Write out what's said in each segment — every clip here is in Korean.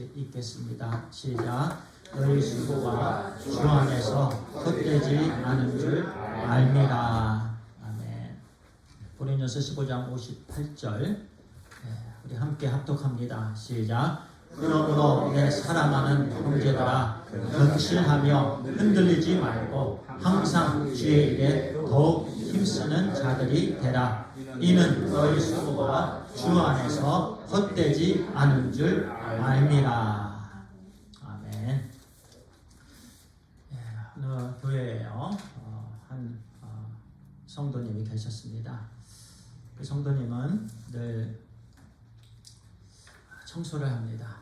같이 읽겠습니다. 시작. 너희 수고가 주 안에서 헛되지 않은 줄 알미라. 아멘. 고린도서 15장 58절 우리 함께 합독합니다. 시작. 그러므로 내 사랑하는 형제들아 견실하며 흔들리지 말고 항상 주의 일에 더욱 힘쓰는 자들이 되라. 이는 너희 수고가 주 안에서 헛되지 않은 줄 알미라. 아멘. 어느 교회에요. 한 성도님이 계셨습니다. 그 성도님은 늘 청소를 합니다.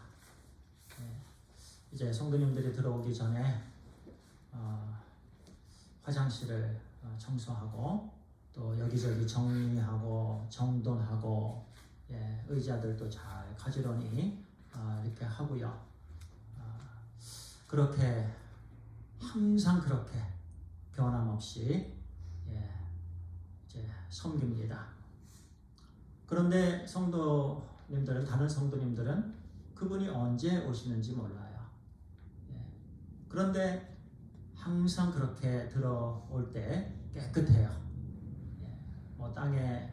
이제 성도님들이 들어오기 전에 화장실을 청소하고 또 여기저기 정리하고 정돈하고 의자들도 잘 가지런히 이렇게 하고요. 그렇게 항상 그렇게 변함없이 이제 섬깁니다. 그런데 성도님들은 다른 성도님들은 그분이 언제 오시는지 몰라요. 그런데 항상 그렇게 들어올 때 깨끗해요. 뭐 땅에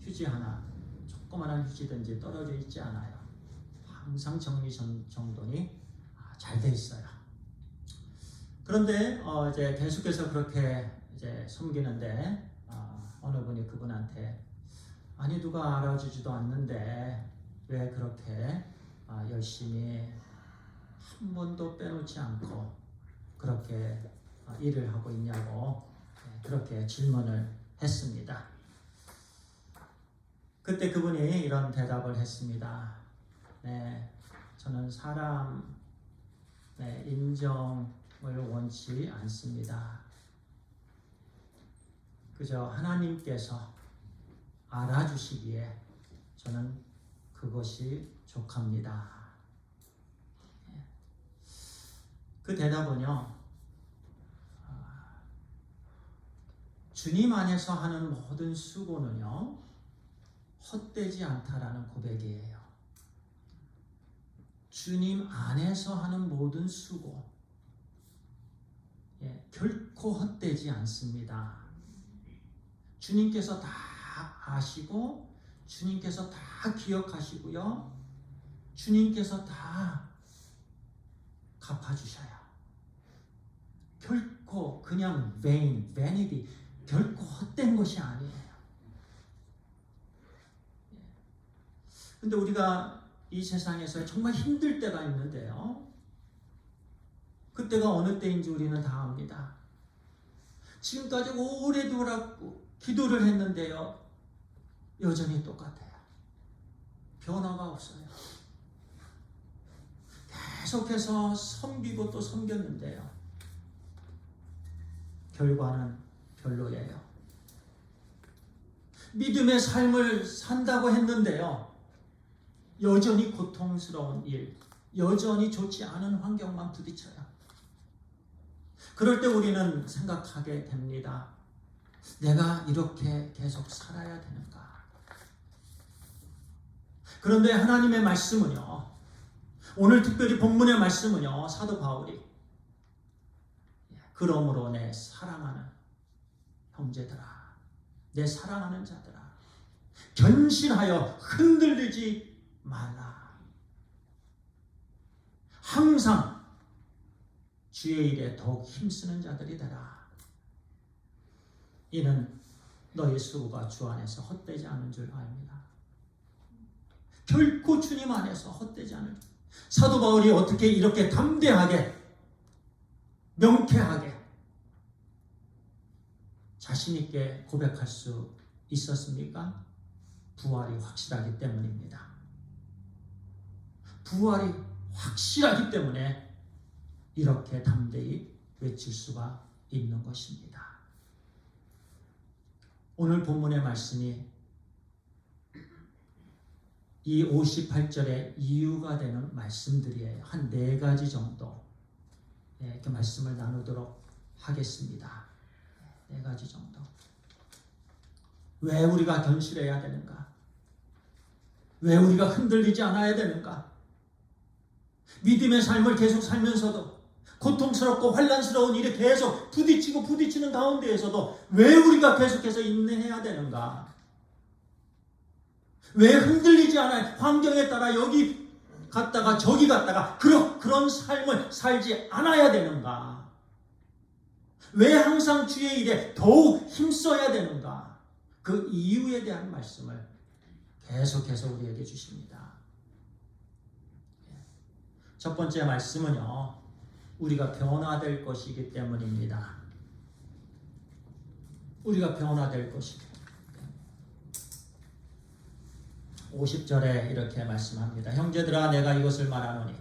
휴지 하나, 조그만한 휴지든지 떨어져 있지 않아요. 항상 정리정돈이 잘 돼 있어요. 그런데 이제 계속해서 그렇게 이제 섬기는데 어느 분이 그분한테 아니 누가 알아주지도 않는데 왜 그렇게 열심히 한 번도 빼놓지 않고 그렇게 일을 하고 있냐고 그렇게 질문을 했습니다. 그때 그분이 이런 대답을 했습니다. 네, 저는 사람의 인정을 원치 않습니다. 그저 하나님께서 알아주시기에 저는 그것이 족합니다. 그 대답은요, 주님 안에서 하는 모든 수고는요, 헛되지 않다라는 고백이에요. 주님 안에서 하는 모든 수고, 결코 헛되지 않습니다. 주님께서 다 아시고, 주님께서 다 기억하시고요, 주님께서 다 갚아주셔요. 결코 그냥 vanity, 결코 헛된 것이 아니에요. 근데 우리가 이 세상에서 정말 힘들 때가 있는데요. 그때가 어느 때인지 우리는 다 압니다. 지금까지 오래도록 기도를 했는데요. 여전히 똑같아요. 변화가 없어요. 계속해서 섬기고 또 섬겼는데요. 결과는 별로예요. 믿음의 삶을 산다고 했는데요. 여전히 고통스러운 일, 여전히 좋지 않은 환경만 부딪혀요. 그럴 때 우리는 생각하게 됩니다. 내가 이렇게 계속 살아야 되는가? 그런데 하나님의 말씀은요, 오늘 특별히 본문의 말씀은요, 사도 바울이 그러므로 내 사랑하는 형제들아, 내 사랑하는 자들아, 견실하여 흔들리지 말라. 항상 주의 일에 더욱 힘쓰는 자들이 되라. 이는 너희 수고가 주 안에서 헛되지 않은 줄 압니다. 결코 주님 안에서 헛되지 않은 줄. 사도 바울이 어떻게 이렇게 담대하게 명쾌하게 자신 있게 고백할 수 있었습니까? 부활이 확실하기 때문입니다. 부활이 확실하기 때문에 이렇게 담대히 외칠 수가 있는 것입니다. 오늘 본문의 말씀이 이 58절의 이유가 되는 말씀들이에요. 한 4가지 정도 이렇게 말씀을 나누도록 하겠습니다. 4가지 정도. 왜 우리가 견실해야 되는가? 왜 우리가 흔들리지 않아야 되는가? 믿음의 삶을 계속 살면서도 고통스럽고 환난스러운 일에 계속 부딪히는 가운데에서도 왜 우리가 계속해서 인내해야 되는가? 왜 흔들리지 않아요? 환경에 따라 여기 갔다가 저기 갔다가 그런 삶을 살지 않아야 되는가? 왜 항상 주의 일에 더욱 힘써야 되는가? 그 이유에 대한 말씀을 계속해서 우리에게 주십니다. 첫 번째 말씀은요, 우리가 변화될 것이기 때문입니다. 우리가 변화될 것이기 50절에 이렇게 말씀합니다. 형제들아, 내가 이것을 말하노니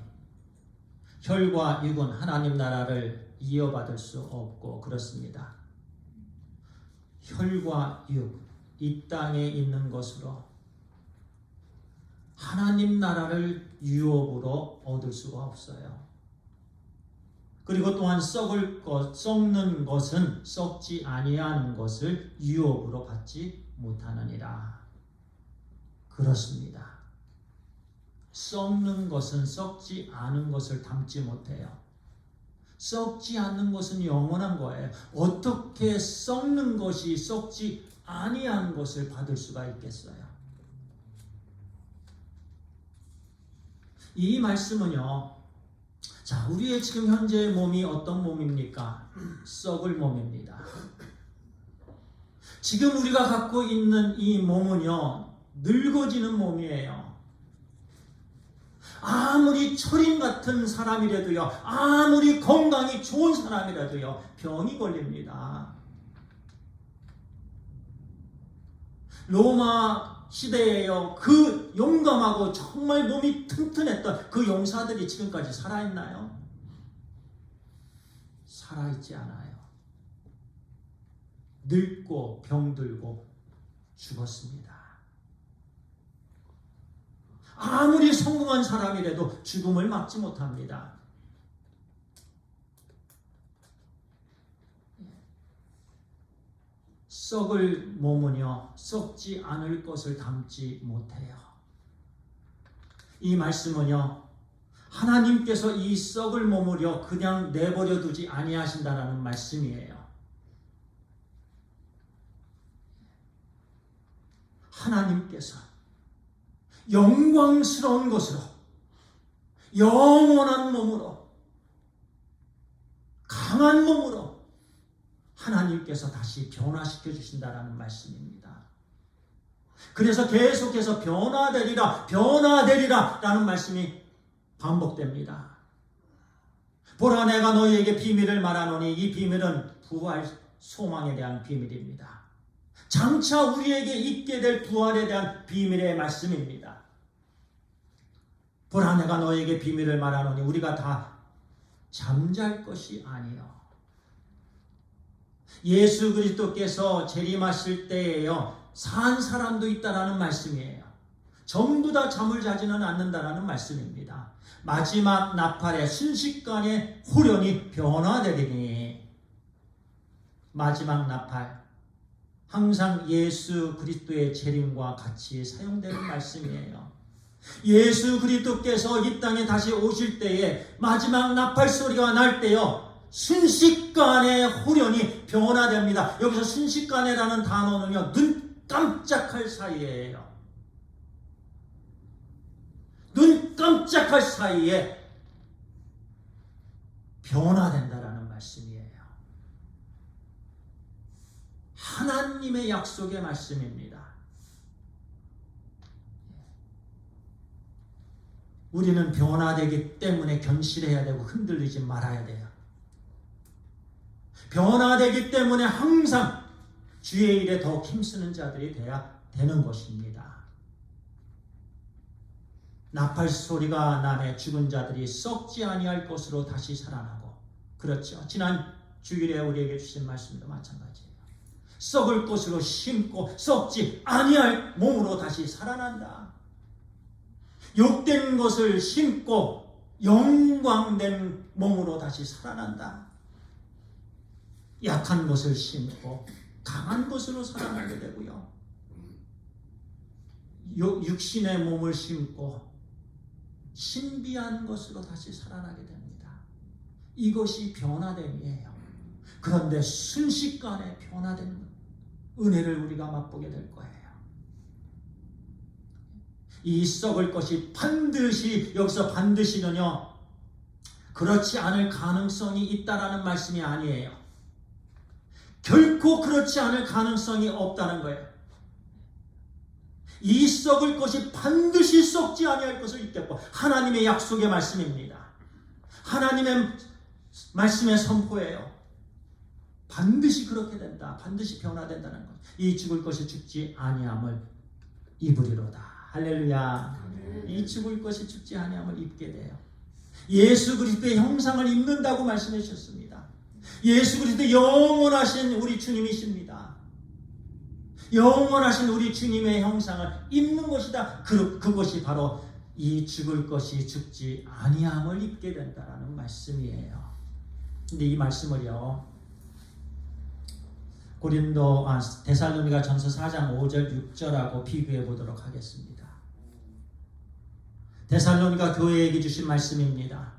혈과 육은 하나님 나라를 이어받을 수 없고 그렇습니다. 혈과 육, 이 땅에 있는 것으로 하나님 나라를 유업으로 얻을 수가 없어요. 그리고 또한 썩는 것은 썩지 아니하는 것을 유업으로 받지 못하느니라. 그렇습니다. 썩는 것은 썩지 않은 것을 담지 못해요. 썩지 않는 것은 영원한 거예요. 어떻게 썩는 것이 썩지 아니한 것을 받을 수가 있겠어요? 이 말씀은요, 자, 우리의 지금 현재의 몸이 어떤 몸입니까? 썩을 몸입니다. 지금 우리가 갖고 있는 이 몸은요, 늙어지는 몸이에요. 아무리 철인 같은 사람이라도요, 아무리 건강이 좋은 사람이라도요, 병이 걸립니다. 로마 시대에요, 그 용감하고 정말 몸이 튼튼했던 그 용사들이 지금까지 살아있나요? 살아있지 않아요. 늙고 병들고 죽었습니다. 아무리 성공한 사람이라도 죽음을 막지 못합니다. 썩을 몸은요, 썩지 않을 것을 담지 못해요. 이 말씀은요, 하나님께서 이 썩을 몸을요, 그냥 내버려 두지 아니하신다라는 말씀이에요. 하나님께서 영광스러운 것으로, 영원한 몸으로, 강한 몸으로 하나님께서 다시 변화시켜 주신다라는 말씀입니다. 그래서 계속해서 변화되리라, 변화되리라 라는 말씀이 반복됩니다. 보라, 내가 너희에게 비밀을 말하노니 이 비밀은 부활 소망에 대한 비밀입니다. 장차 우리에게 있게 될 부활에 대한 비밀의 말씀입니다. 보라, 내가 너희에게 비밀을 말하노니 우리가 다 잠잘 것이 아니요. 예수 그리스도께서 재림하실 때에요, 산 사람도 있다라는 말씀이에요. 전부 다 잠을 자지는 않는다라는 말씀입니다. 마지막 나팔에 순식간에 후련히 변화되리니, 마지막 나팔, 항상 예수 그리스도의 재림과 같이 사용되는 말씀이에요. 예수 그리스도께서 이 땅에 다시 오실 때에 마지막 나팔 소리가 날 때요, 순식간에 후련히 변화됩니다. 여기서 순식간에라는 단어는요, 눈 깜짝할 사이에요. 눈 깜짝할 사이에 변화된다라는 말씀이에요. 하나님의 약속의 말씀입니다. 우리는 변화되기 때문에 견실해야 되고 흔들리지 말아야 돼요. 변화되기 때문에 항상 주의 일에 더 힘쓰는 자들이 돼야 되는 것입니다. 나팔 소리가 나매 죽은 자들이 썩지 아니할 것으로 다시 살아나고, 그렇죠. 지난 주일에 우리에게 주신 말씀도 마찬가지예요. 썩을 것으로 심고 썩지 아니할 몸으로 다시 살아난다. 욕된 것을 심고 영광된 몸으로 다시 살아난다. 약한 것을 심고 강한 것으로 살아나게 되고요. 육신의 몸을 심고 신비한 것으로 다시 살아나게 됩니다. 이것이 변화됨이에요. 그런데 순식간에 변화된 은혜를 우리가 맛보게 될 거예요. 이 썩을 것이 반드시, 여기서 반드시는요, 그렇지 않을 가능성이 있다라는 말씀이 아니에요. 결코 그렇지 않을 가능성이 없다는 거예요. 이 썩을 것이 반드시 썩지 아니할 것을 있겠고, 하나님의 약속의 말씀입니다. 하나님의 말씀의 선포예요. 반드시 그렇게 된다. 반드시 변화된다는 것. 이 죽을 것이 죽지 아니함을 입으리로다. 할렐루야. 이 죽을 것이 죽지 아니함을 입게 돼요. 예수 그리스도의 형상을 입는다고 말씀해 주셨습니다. 예수 그리스도 영원하신 우리 주님이십니다. 영원하신 우리 주님의 형상을 입는 것이다. 그것이 바로 이 죽을 것이 죽지 아니함을 입게 된다라는 말씀이에요. 근데 이 말씀을요, 데살로니가 전서 4장 5절 6절하고 비교해 보도록 하겠습니다. 데살로니가 교회에게 주신 말씀입니다.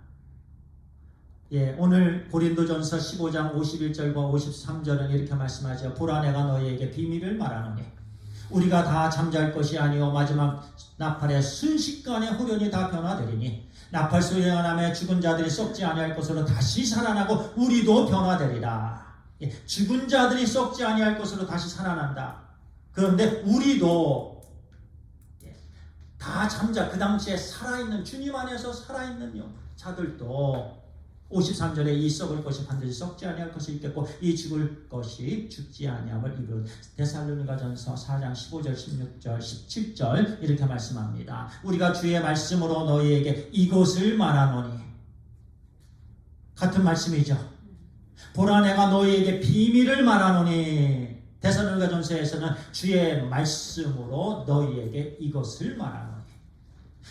오늘 고린도전서 15장 51절과 53절은 이렇게 말씀하죠. 보라 내가 너희에게 비밀을 말하노니 우리가 다 잠잘 것이 아니요 마지막 나팔의 순식간에 후련히 다 변화되리니 나팔 소리가 나매 죽은 자들이 썩지 아니할 것으로 다시 살아나고 우리도 변화되리라. 죽은 자들이 썩지 아니할 것으로 다시 살아난다. 그런데 우리도 다 그 당시에 살아있는, 주님 안에서 살아있는 자들도 53절에 이 썩을 것이 반드시 썩지 아니할 것이 있겠고 이 죽을 것이 죽지 아니함을 입으로. 데살로니가전서 4장 15절 16절 17절 이렇게 말씀합니다. 우리가 주의 말씀으로 너희에게 이것을 말하노니, 같은 말씀이죠. 보라 내가 너희에게 비밀을 말하노니, 데살로니가전서에서는 주의 말씀으로 너희에게 이것을 말하노니,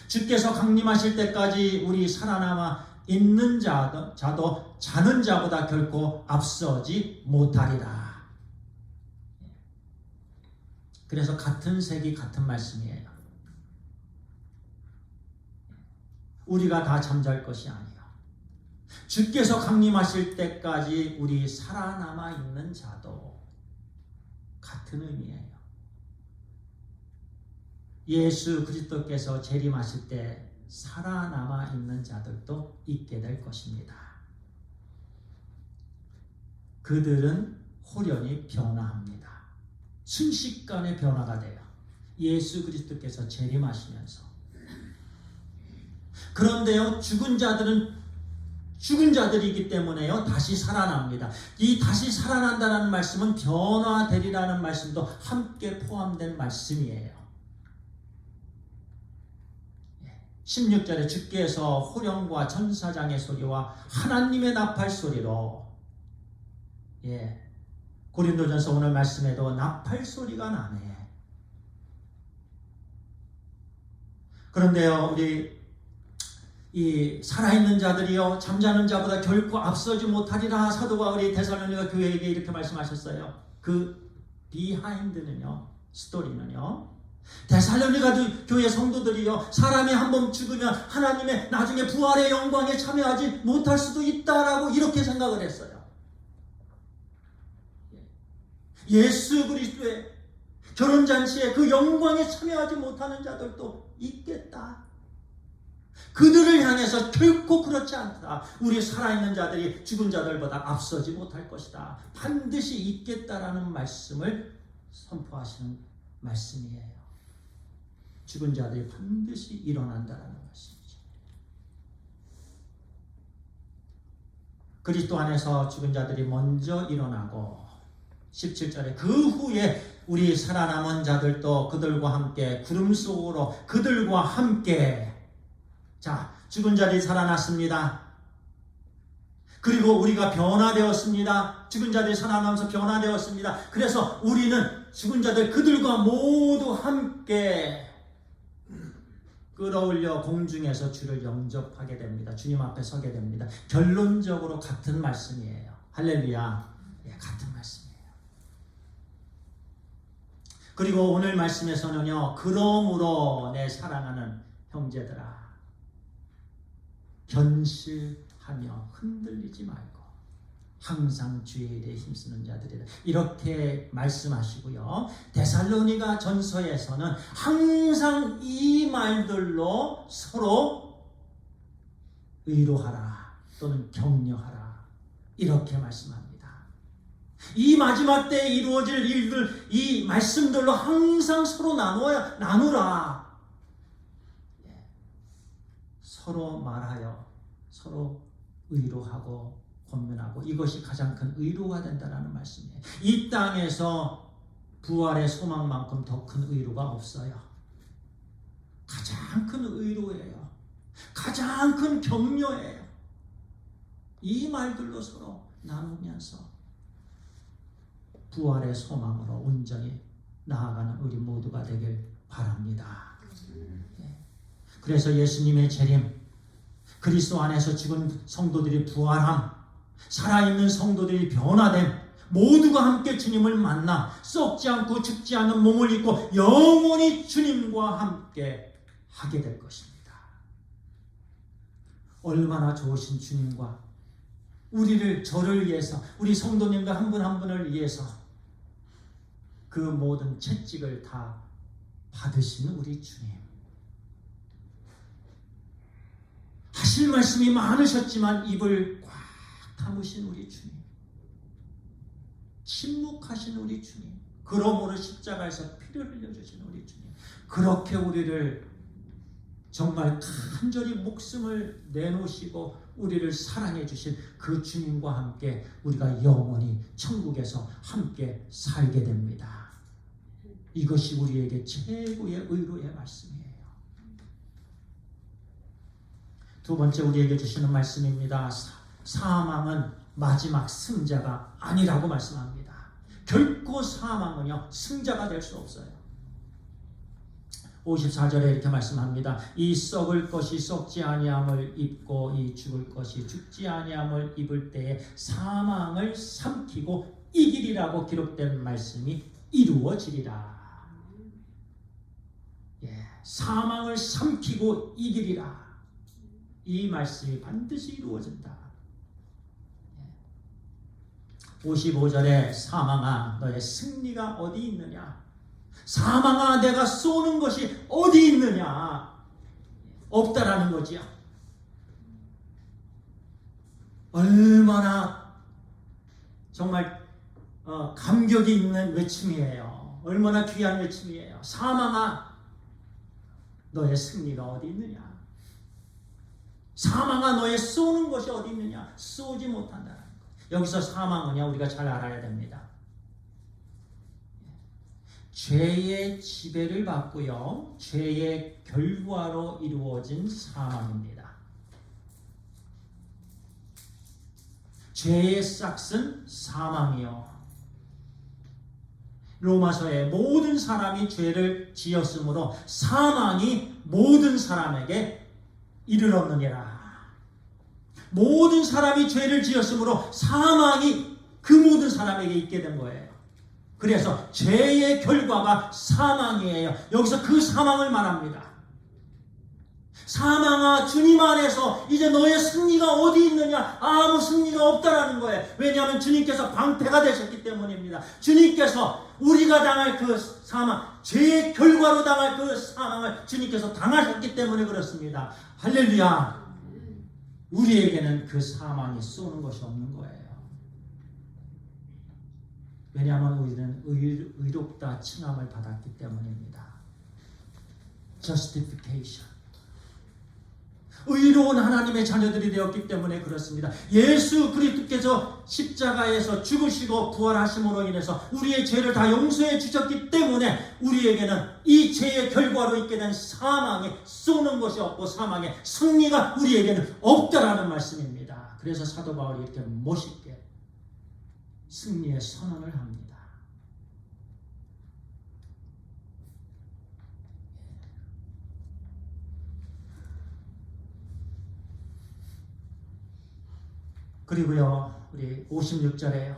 주께서 강림하실 때까지 우리 살아남아 있는 자도 자는 자보다 결코 앞서지 못하리라. 그래서 같은 색이 같은 말씀이에요. 우리가 다 잠잘 것이 아니에요. 주께서 강림하실 때까지 우리 살아남아 있는 자도 같은 의미예요. 예수 그리스도께서 재림하실 때 살아남아 있는 자들도 있게 될 것입니다. 그들은 호련히 변화합니다. 순식간에 변화가 돼요. 예수 그리스도께서 재림하시면서. 그런데요, 죽은 자들은 죽은 자들이기 때문에요, 다시 살아납니다. 이 다시 살아난다는 말씀은 변화되리라는 말씀도 함께 포함된 말씀이에요. 16절에 주께서 호령과 천사장의 소리와 하나님의 나팔 소리로, 고린도전서 오늘 말씀에도 나팔 소리가 나네. 그런데요, 우리 이 살아있는 자들이요 잠자는 자보다 결코 앞서지 못하리라. 사도가 우리 데살로니가 교회에게 이렇게 말씀하셨어요. 그 비하인드는요, 스토리는요, 데살로니가 교회 성도들이요 사람이 한번 죽으면 하나님의 나중에 부활의 영광에 참여하지 못할 수도 있다라고 이렇게 생각을 했어요. 예수 그리스도의 결혼잔치에 그 영광에 참여하지 못하는 자들도 있겠다. 그들을 향해서 결코 그렇지 않다. 우리 살아있는 자들이 죽은 자들보다 앞서지 못할 것이다. 반드시 있겠다라는 말씀을 선포하시는 말씀이에요. 죽은 자들이 반드시 일어난다라는 말씀이죠. 그리스도 안에서 죽은 자들이 먼저 일어나고 17절에 그 후에 우리 살아남은 자들도 그들과 함께 구름 속으로 그들과 함께, 자, 죽은 자들이 살아났습니다. 그리고 우리가 변화되었습니다. 죽은 자들이 살아나면서 변화되었습니다. 그래서 우리는 죽은 자들 그들과 모두 함께 끌어올려 공중에서 주를 영접하게 됩니다. 주님 앞에 서게 됩니다. 결론적으로 같은 말씀이에요. 할렐루야. 같은 말씀이에요. 그리고 오늘 말씀에서는요, 그러므로 내 사랑하는 형제들아, 견실하며 흔들리지 말고 항상 주의 일에 힘쓰는 자들이라 이렇게 말씀하시고요. 데살로니가 전서에서는 항상 이 말들로 서로 위로하라 또는 격려하라 이렇게 말씀합니다. 이 마지막 때에 이루어질 일들 이 말씀들로 항상 서로 나누라. 서로 말하여 서로 위로하고 권면하고 이것이 가장 큰 의로가 된다는 말씀이에요. 이 땅에서 부활의 소망만큼 더 큰 의로가 없어요. 가장 큰 의로예요. 가장 큰 격려예요. 이 말들로 서로 나누면서 부활의 소망으로 온전히 나아가는 우리 모두가 되길 바랍니다. 그래서 예수님의 재림, 그리스도 안에서 죽은 성도들이 부활함, 살아있는 성도들이 변화됨, 모두가 함께 주님을 만나 썩지 않고 죽지 않은 몸을 입고 영원히 주님과 함께 하게 될 것입니다. 얼마나 좋으신 주님과 저를 위해서 우리 성도님들 한 분 한 분을 위해서 그 모든 채찍을 다 받으신 우리 주님, 하실 말씀이 많으셨지만 입을 꽉 다무신 우리 주님, 침묵하신 우리 주님, 그러므로 십자가에서 피를 흘려주신 우리 주님, 그렇게 우리를 정말 간절히 목숨을 내놓으시고 우리를 사랑해 주신 그 주님과 함께 우리가 영원히 천국에서 함께 살게 됩니다. 이것이 우리에게 최고의 의로의 말씀이에요. 두 번째 우리에게 주시는 말씀입니다. 사망은 마지막 승자가 아니라고 말씀합니다. 결코 사망은요 승자가 될 수 없어요. 54절에 이렇게 말씀합니다. 이 썩을 것이 썩지 아니함을 입고 이 죽을 것이 죽지 아니함을 입을 때에 사망을 삼키고 이기리라고 기록된 말씀이 이루어지리라. 사망을 삼키고 이기리라. 이 말씀이 반드시 이루어진다. 55절에 사망아 너의 승리가 어디 있느냐? 사망아 내가 쏘는 것이 어디 있느냐? 없다라는 거지요. 얼마나 정말 감격이 있는 외침이에요. 얼마나 귀한 외침이에요. 사망아 너의 승리가 어디 있느냐? 사망아 너의 쏘는 것이 어디 있느냐? 쏘지 못한다는 것. 여기서 사망은요 우리가 잘 알아야 됩니다. 죄의 지배를 받고요 죄의 결과로 이루어진 사망입니다. 죄의 싹은 사망이요. 로마서에 모든 사람이 죄를 지었으므로 사망이 모든 사람에게 이르렀느니라. 모든 사람이 죄를 지었으므로 사망이 그 모든 사람에게 있게 된 거예요. 그래서 죄의 결과가 사망이에요. 여기서 그 사망을 말합니다. 사망아 주님 안에서 이제 너의 승리가 어디 있느냐? 아무 승리가 없다라는 거예요. 왜냐하면 주님께서 방패가 되셨기 때문입니다. 주님께서 우리가 당할 그 사망, 죄의 결과로 당할 그 사망을 주님께서 당하셨기 때문에 그렇습니다. 할렐루야. 우리에게는 그 사망이 쏘는 것이 없는 거예요. 왜냐하면 우리는 의롭다 칭함을 받았기 때문입니다. Justification. 의로운 하나님의 자녀들이 되었기 때문에 그렇습니다. 예수 그리스도께서 십자가에서 죽으시고 부활하심으로 인해서 우리의 죄를 다 용서해 주셨기 때문에 우리에게는 이 죄의 결과로 있게 된 사망에 쏘는 것이 없고 사망의 승리가 우리에게는 없다라는 말씀입니다. 그래서 사도 바울이 이렇게 멋있게 승리의 선언을 합니다. 그리고요, 우리 56절에요.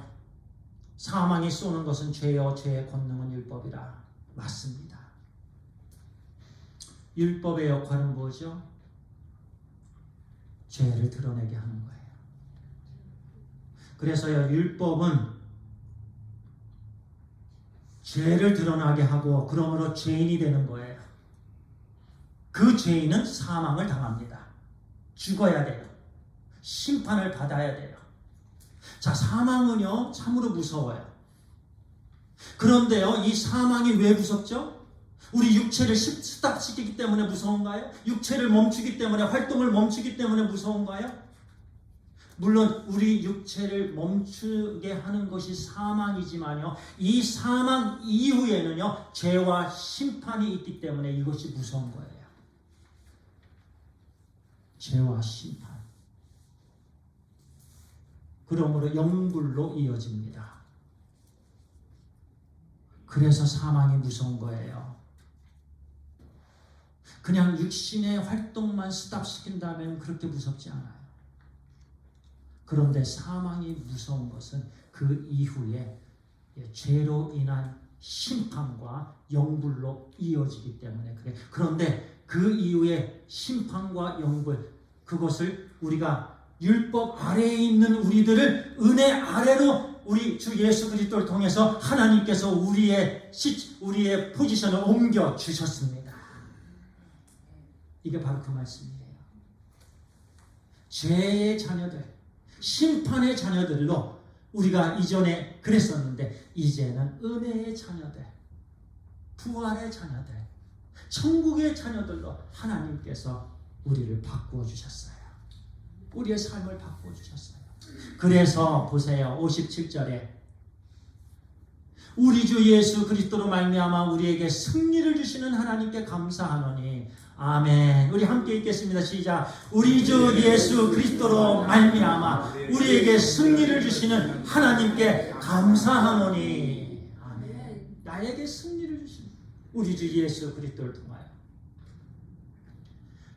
사망이 쏘는 것은 죄요, 죄의 권능은 율법이라. 맞습니다. 율법의 역할은 뭐죠? 죄를 드러내게 하는 거예요. 그래서요, 율법은 죄를 드러나게 하고 그러므로 죄인이 되는 거예요. 그 죄인은 사망을 당합니다. 죽어야 돼요. 심판을 받아야 돼요. 자, 사망은요 참으로 무서워요. 그런데요, 이 사망이 왜 무섭죠? 우리 육체를 스탑시키기 때문에 무서운가요? 육체를 멈추기 때문에, 활동을 멈추기 때문에 무서운가요? 물론 우리 육체를 멈추게 하는 것이 사망이지만요, 이 사망 이후에는요 죄와 심판이 있기 때문에 이것이 무서운 거예요. 죄와 심판. 그러므로 영불로 이어집니다. 그래서 사망이 무서운 거예요. 그냥 육신의 활동만 스탑시킨다면 그렇게 무섭지 않아요. 그런데 사망이 무서운 것은 그 이후에 죄로 인한 심판과 영불로 이어지기 때문에 그래. 그런데 그 이후에 심판과 영불, 그것을 우리가 율법 아래에 있는 우리들을 은혜 아래로 우리 주 예수 그리스도를 통해서 하나님께서 우리의 포지션을 옮겨 주셨습니다. 이게 바로 그 말씀이에요. 죄의 자녀들, 심판의 자녀들로 우리가 이전에 그랬었는데 이제는 은혜의 자녀들, 부활의 자녀들, 천국의 자녀들로 하나님께서 우리를 바꾸어 주셨어요. 우리의 삶을 바꾸어 주셨어요. 그래서 보세요. 57절에 우리 주 예수 그리스도로 말미암아 우리에게 승리를 주시는 하나님께 감사하노니. 아멘. 우리 함께 읽겠습니다. 시작. 우리 주 예수 그리스도로 말미암아 우리에게 승리를 주시는 하나님께 감사하노니. 아멘. 나에게 승리를 주시는 우리 주 예수 그리스도를 통하여.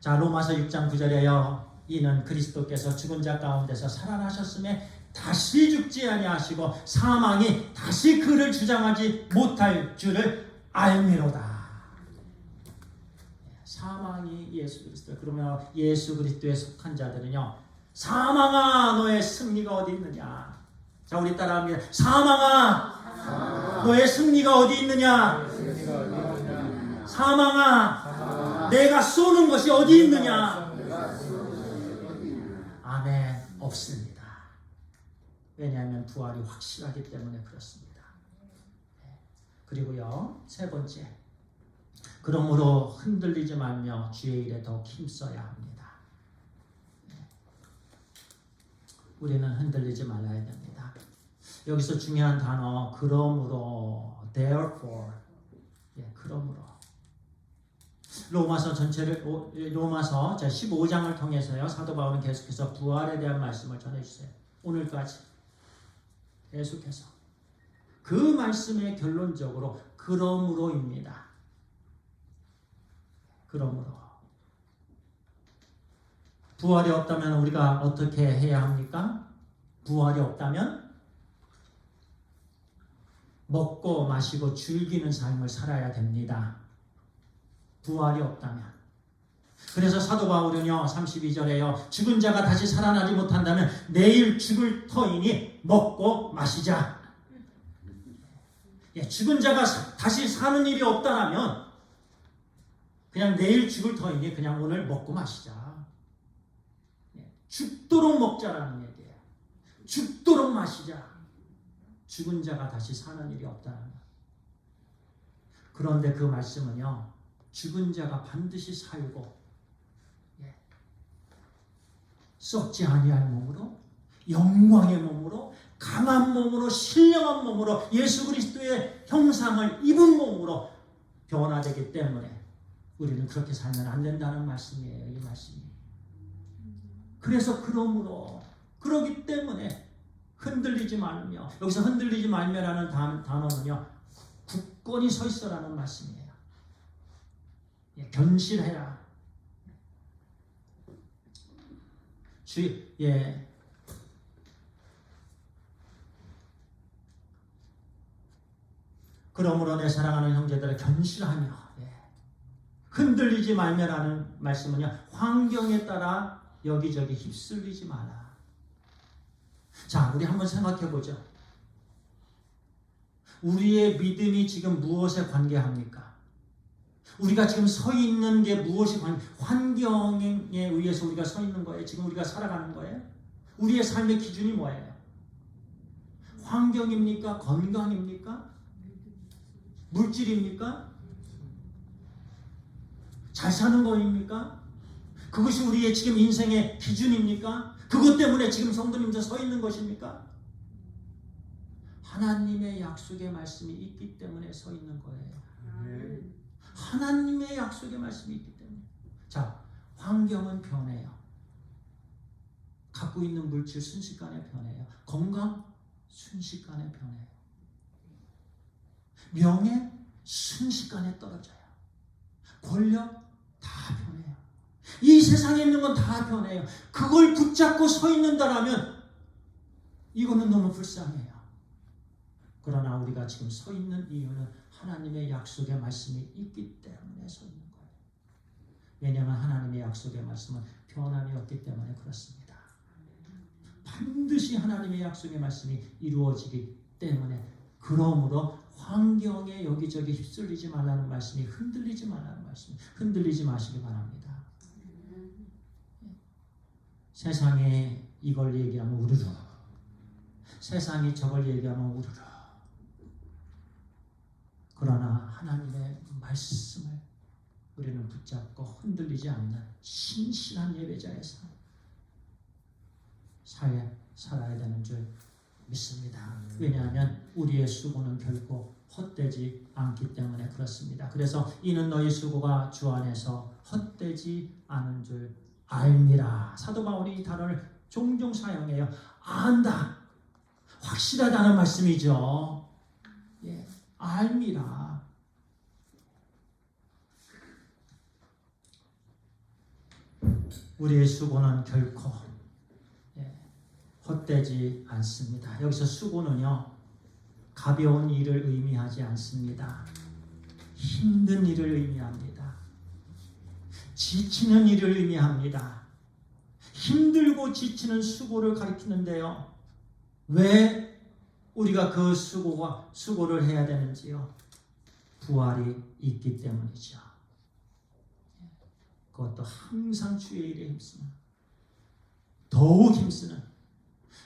자, 로마서 6장 9절에요. 이는 그리스도께서 죽은 자 가운데서 살아나셨음에 다시 죽지 아니하시고 사망이 다시 그를 주장하지 못할 줄을 알미로다. 사망이 예수 그리스도. 그러면 예수 그리스도에 속한 자들은요, 사망아 너의 승리가 어디 있느냐. 자, 우리 따라합니다. 사망아 너의 승리가 어디 있느냐. 사망아 내가 쏘는 것이 어디 있느냐. 아멘. 없습니다. 왜냐하면 부활이 확실하기 때문에 그렇습니다. 그리고요, 세 번째, 그러므로 흔들리지 말며 주의 일에 더욱 힘써야 합니다. 우리는 흔들리지 말아야 됩니다. 여기서 중요한 단어 그러므로, therefore. 그러므로. 로마서 전체를, 로마서 15장을 통해서요, 사도 바울은 계속해서 부활에 대한 말씀을 전해주세요. 오늘까지 계속해서 그 말씀의 결론적으로 그러므로입니다. 그러므로 부활이 없다면 우리가 어떻게 해야 합니까? 부활이 없다면 먹고 마시고 즐기는 삶을 살아야 됩니다. 부활이 없다면. 그래서 사도 바울은요 32절에요 죽은 자가 다시 살아나지 못한다면 내일 죽을 터이니 먹고 마시자. 죽은 자가 다시 사는 일이 없다면 그냥 내일 죽을 터이니 그냥 오늘 먹고 마시자. 죽도록 먹자라는 얘기예요. 죽도록 마시자. 죽은 자가 다시 사는 일이 없다는. 그런데 그 말씀은요, 죽은 자가 반드시 살고 썩지 아니할 몸으로, 영광의 몸으로, 강한 몸으로, 신령한 몸으로, 예수 그리스도의 형상을 입은 몸으로 변화되기 때문에 우리는 그렇게 살면 안 된다는 말씀이에요. 이 말씀이. 그래서 그러므로, 그러기 때문에 흔들리지 말며, 여기서 흔들리지 말며라는 단어는요 굳건히 서 있어라는 말씀이에요. 견실해라. 그러므로 내 사랑하는 형제들을 견실하며 흔들리지 말며라는 말씀은요 환경에 따라 여기저기 휩쓸리지 마라. 자, 우리 한번 생각해 보죠. 우리의 믿음이 지금 무엇에 관계합니까? 우리가 지금 서 있는 게 무엇이 환경에 의해서 우리가 서 있는 거예요? 지금 우리가 살아가는 거예요? 우리의 삶의 기준이 뭐예요? 환경입니까? 건강입니까? 물질입니까? 잘 사는 거입니까? 그것이 우리의 지금 인생의 기준입니까? 그것 때문에 지금 성도님들 서 있는 것입니까? 하나님의 약속의 말씀이 있기 때문에 서 있는 거예요. 하나님의 약속의 말씀이 있기 때문에. 자, 환경은 변해요. 갖고 있는 물질 순식간에 변해요. 건강 순식간에 변해요. 명예 순식간에 떨어져요. 권력 다 변해요. 이 세상에 있는 건 다 변해요. 그걸 붙잡고 서 있는다라면 이거는 너무 불쌍해요. 그러나 우리가 지금 서 있는 이유는 하나님의 약속의 말씀이 있기 때문에 서 있는 거예요. 왜냐하면 하나님의 약속의 말씀은 변함이 없기 때문에 그렇습니다. 반드시 하나님의 약속의 말씀이 이루어지기 때문에, 그러므로 환경에 여기저기 휩쓸리지 말라는 말씀이 흔들리지 말라는 말씀, 흔들리지 마시기 바랍니다. 세상에 이걸 얘기하면 우르르, 세상이 저걸 얘기하면 우르르. 그러나 하나님의 말씀을 우리는 붙잡고 흔들리지 않는 신실한 예배자의 삶 살아야 되는 줄 믿습니다. 왜냐하면 우리의 수고는 결코 헛되지 않기 때문에 그렇습니다. 그래서 이는 너희 수고가 주 안에서 헛되지 않은 줄 알미라. 사도 바울이 이 단어를 종종 사용해요. 안다. 확실하다는 말씀이죠. 예, 알미라. 우리의 수고는 결코 헛되지 않습니다. 여기서 수고는요, 가벼운 일을 의미하지 않습니다. 힘든 일을 의미합니다. 지치는 일을 의미합니다. 힘들고 지치는 수고를 가리키는데요. 왜 우리가 그 수고를 해야 되는지요? 부활이 있기 때문이죠. 그것도 항상 주의 일에 힘쓰는, 더욱 힘쓰는.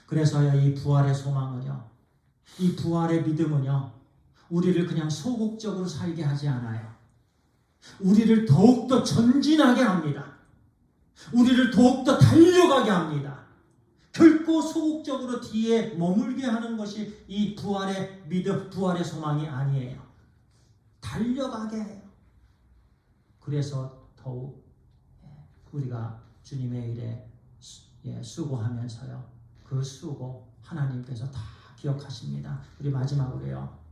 그래서요, 이 부활의 소망은요, 이 부활의 믿음은요, 우리를 그냥 소극적으로 살게 하지 않아요. 우리를 더욱더 전진하게 합니다. 우리를 더욱더 달려가게 합니다. 결코 소극적으로 뒤에 머물게 하는 것이 이 부활의 믿음, 부활의 소망이 아니에요. 달려가게 해요. 그래서 더욱 우리가 주님의 일에 수고하면서요, 그 수고 하나님께서 다 기억하십니다. 우리 마지막으로요,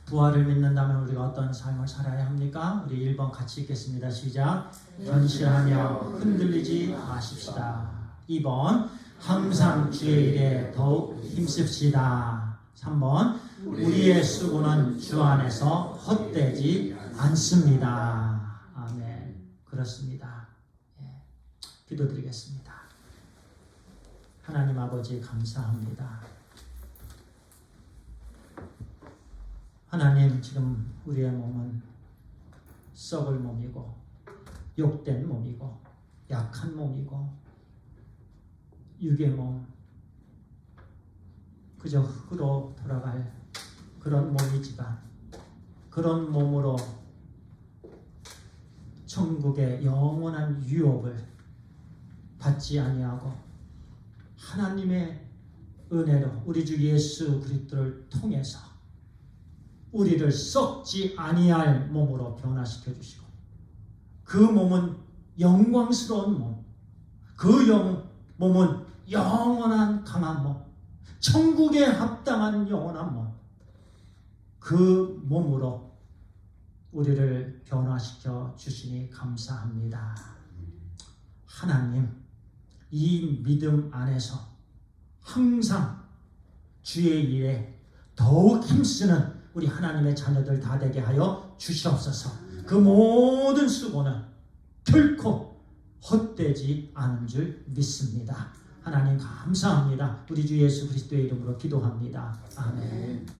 부활을 믿는다면 우리가 어떤 삶을 살아야 합니까? 우리 1번 같이 읽겠습니다. 시작. 견실하며 흔들리지 마십시다. 2번 항상 주의 일에 더욱 힘씁시다. 3번 우리의 수고는 주 안에서 헛되지 않습니다. 아멘. 그렇습니다. 기도드리겠습니다. 하나님 아버지 감사합니다. 하나님, 지금 우리의 몸은 썩을 몸이고 욕된 몸이고 약한 몸이고 육의 몸, 그저 흙으로 돌아갈 그런 몸이지만, 그런 몸으로 천국의 영원한 유업을 받지 아니하고 하나님의 은혜로 우리 주 예수 그리스도를 통해서 우리를 썩지 아니할 몸으로 변화시켜 주시고, 그 몸은 영광스러운 몸, 그 몸은 영원한 강한 몸, 천국에 합당한 영원한 몸, 그 몸으로 우리를 변화시켜 주시니 감사합니다. 하나님, 이 믿음 안에서 항상 주의 일에 더욱 힘쓰는 우리 하나님의 자녀들 다 되게 하여 주시옵소서. 그 모든 수고는 결코 헛되지 않은 줄 믿습니다. 하나님 감사합니다. 우리 주 예수 그리스도의 이름으로 기도합니다. 아멘.